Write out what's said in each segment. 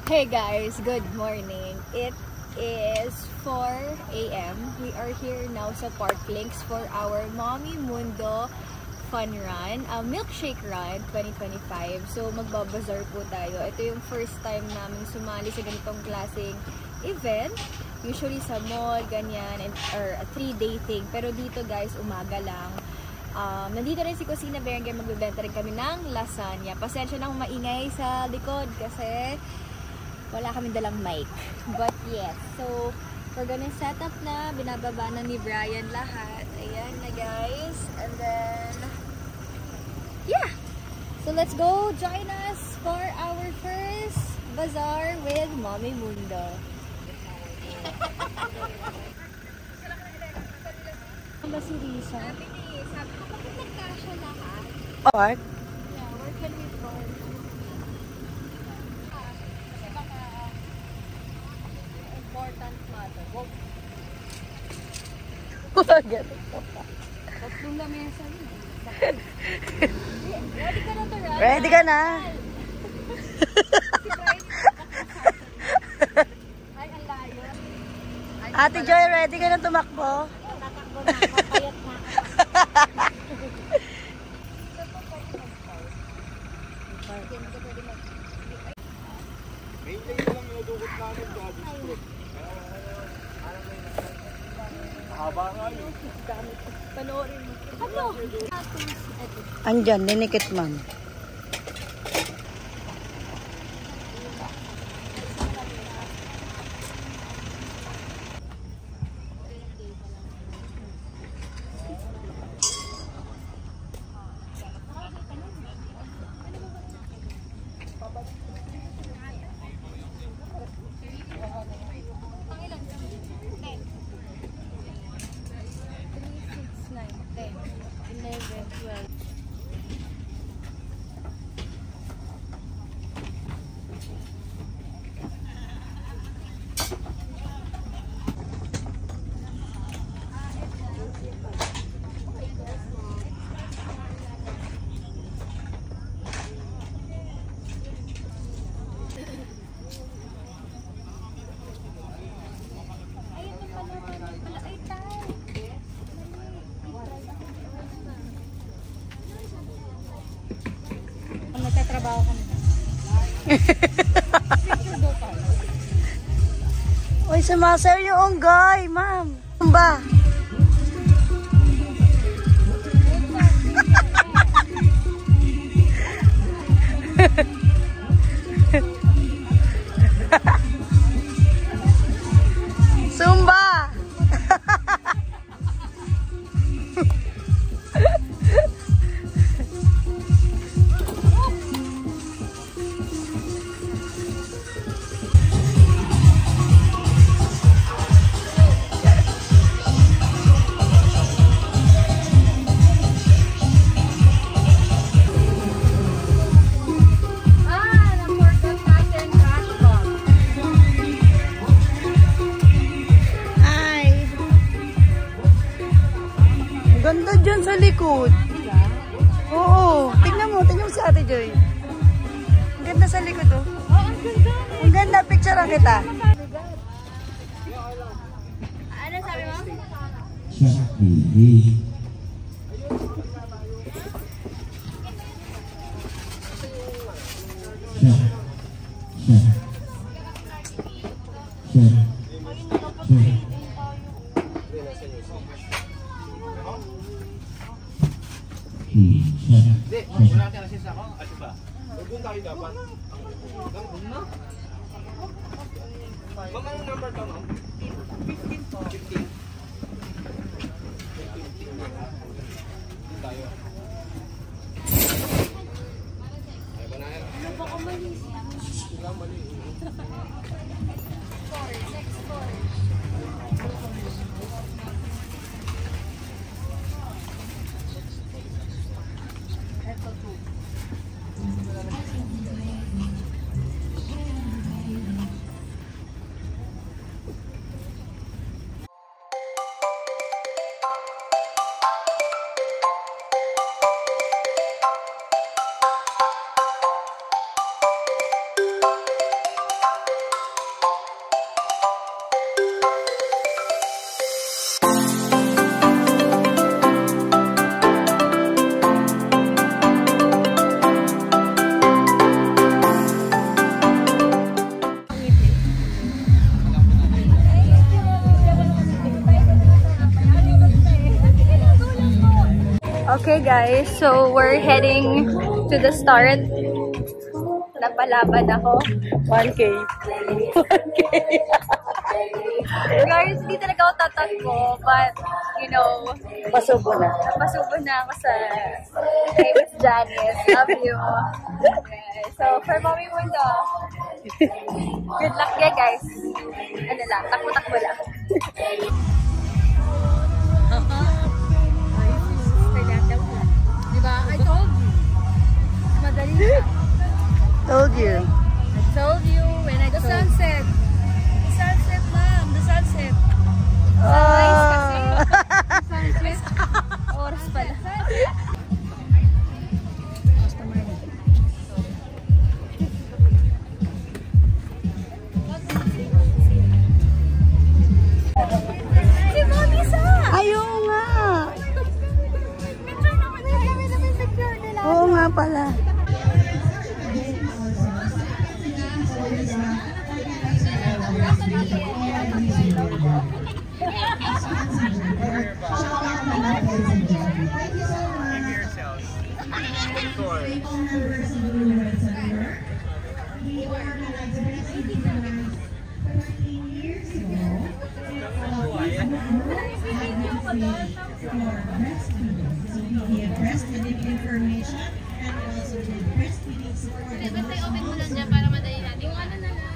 Hey guys, good morning. It is 4 AM. We are here now sa Park Links for our Mommy Mundo Fun Run, Milkshake Run 2025. So magbabazar po tayo. Ito yung first time namin sumali sa ganitong klaseng event. Usually sa mall, ganyan, or a 3-day thing. Pero dito guys, umaga lang. Nandito rin si Kusina Berenguer, magbibenta rin kami ng lasagna. Pasensya na kung maingay sa likod kasi wala kami dalang mic. But yes, so we're gonna set up na. Binababa na ni Brian lahat. Ayan na guys. And then, yeah! So let's go join us for our first bazaar with Mommy Mundo. Ano ba si Risa? Sabi ko kapag nagkasya lahat. What? Yeah, where can we park? Important matter. Tatlong lamesa yun. Ready ka na to, Ryan? Ready ka na? Ay, ang layo. Ate Joy, ready ka na tumakbo? Tatakbo na ako. Payat na ako. Main lane lang yung nadukot namin sa district. Mahaba nga yun. Panoorin mo. Ano? Andyan, dinikit ma'am. Magtatrabaho kami. Uy, sumasayo yung onggoy, ma'am. Ba? Zumba! Ganda dyan sa likod. Oo. Tingnan mo si Ate Joy. Ang ganda sa likod, oh. Ang ganda. Ang ganda, picturean kita. Ano sabi mo? Hindi, wala natin assist ako. Ano ba? Doon tayo dapat. Doon na? Ma'am, anong number ka, ma'am? 15 po. 15. 15 tayo. Ayaw ba na yan? Ano ba ko mali? Sila mali. Next score. Okay guys, so we're heading to the start. Napalaban ako. 1K. 1K. Guys, hindi talaga ako tatakbo, but, you know, Pasubo na. napasubo na ako sa famous Janice. Love you. Okay. So, for Mommy Mundo, good luck ya guys. Ano lang, takbo-takbo lang. Diba? I told you. Madali na. Told you. I told you when I told you. The sunset. The sunset, ma'am. The sunset. Sunrise kasi. Sunset. Oras pala. Si Mommy Sa! Ayaw nga. Picture naman na kami na may picture nila. Oo nga pala. Breastfeeding information and also the breastfeeding support. Basta open mo lang dyan para madali natin. Yung ano na lang.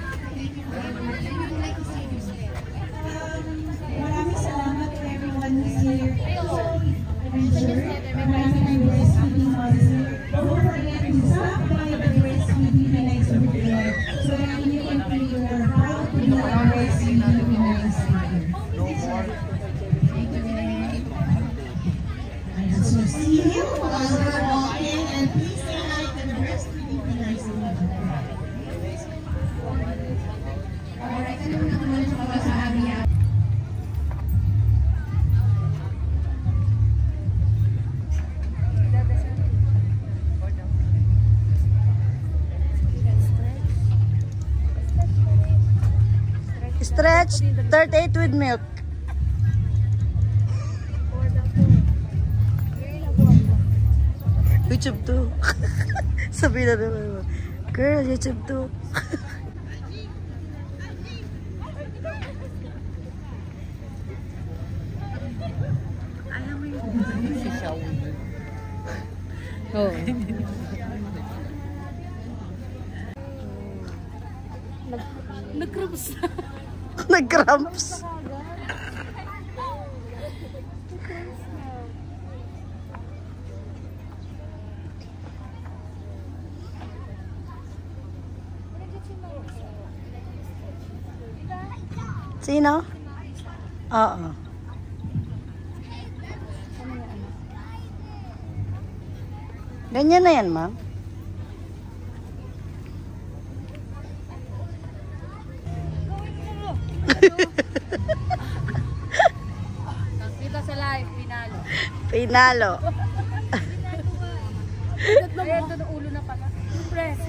Maraming salamat to everyone who's here. Maraming breastfeeding policy. Don't forget to stop by the breastfeeding clinics over there so that you can feel you are proud to be our breastfeeding clinics. So see you while we're walking, and please say hi to the breastfeeding clinics over there. Alright, ano naman para sa Abia? Stretch 38 with milk. YouTube to. Sabi na naman. Girl, YouTube to. Oh. Nag-cramps na. Nag-cramps. Sino? Oo. Ganyan na yan, ma'am. Nakita sa live, pinalo. Pinalo. Ayan, ito ulo na pala. Press.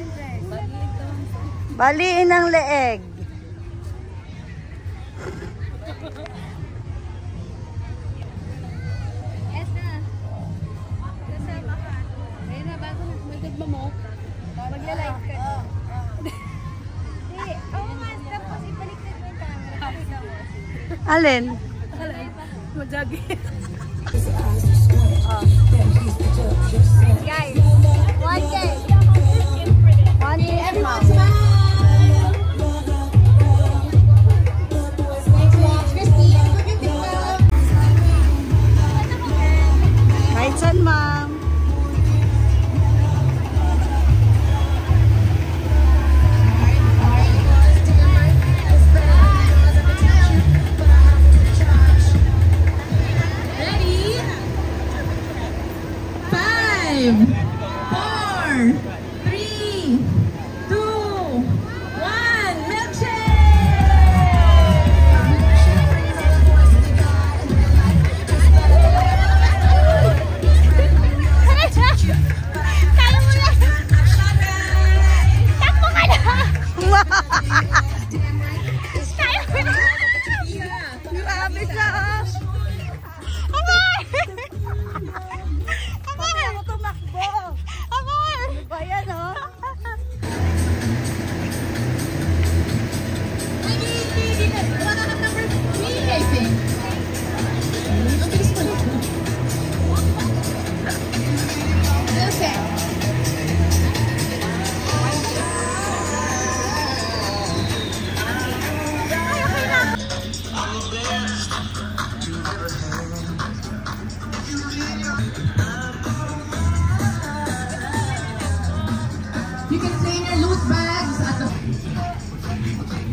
Baliin ang leeg. Magla-live ka. Hindi. Oo nga, tapos ibaliktad mo yung camera. Alin? Mag-jogging. Guys, 1K. 1K and mom. Kahit saan, ma'am. Five, 4, 3, 2,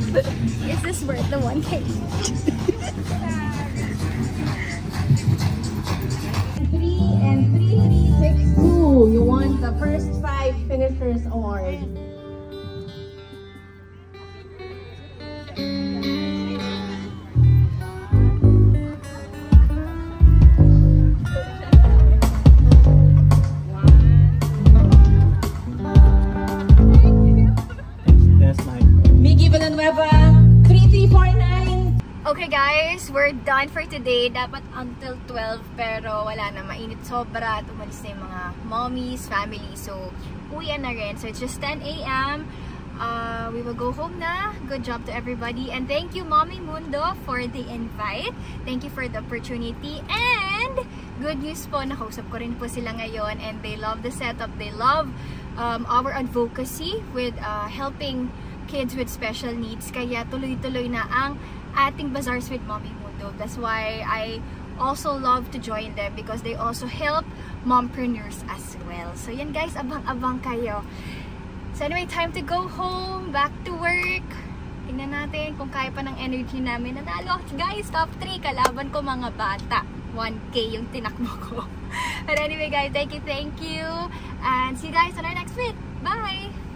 Is this worth the 1K? 3 and 3362. You won the first 5 finishers award. That's nice. Miggy Villanueva, 3349. Okay guys, we're done for today. Dapat until 12 pero wala na, mainit sobra. Umalis na yung mga mommies, family. So, uwian na rin. So, it's just 10 a.m. We will go home na. Good job to everybody. And thank you, Mommy Mundo, for the invite. Thank you for the opportunity. And good news po, nakausap ko rin po sila ngayon. And they love the setup. They love our advocacy with helping kids with special needs. Kaya tuloy-tuloy na ang ating Bazaars with Mommy Mundo. That's why I also love to join them because they also help mompreneurs as well. So yan guys, abang-abang kayo. So anyway, time to go home, back to work. Tingnan natin kung kaya pa ng energy namin. Nanalo guys, top 3, kalaban ko mga bata. 1K yung tinakbo ko. But anyway guys, thank you. And see you guys on our next vid. Bye!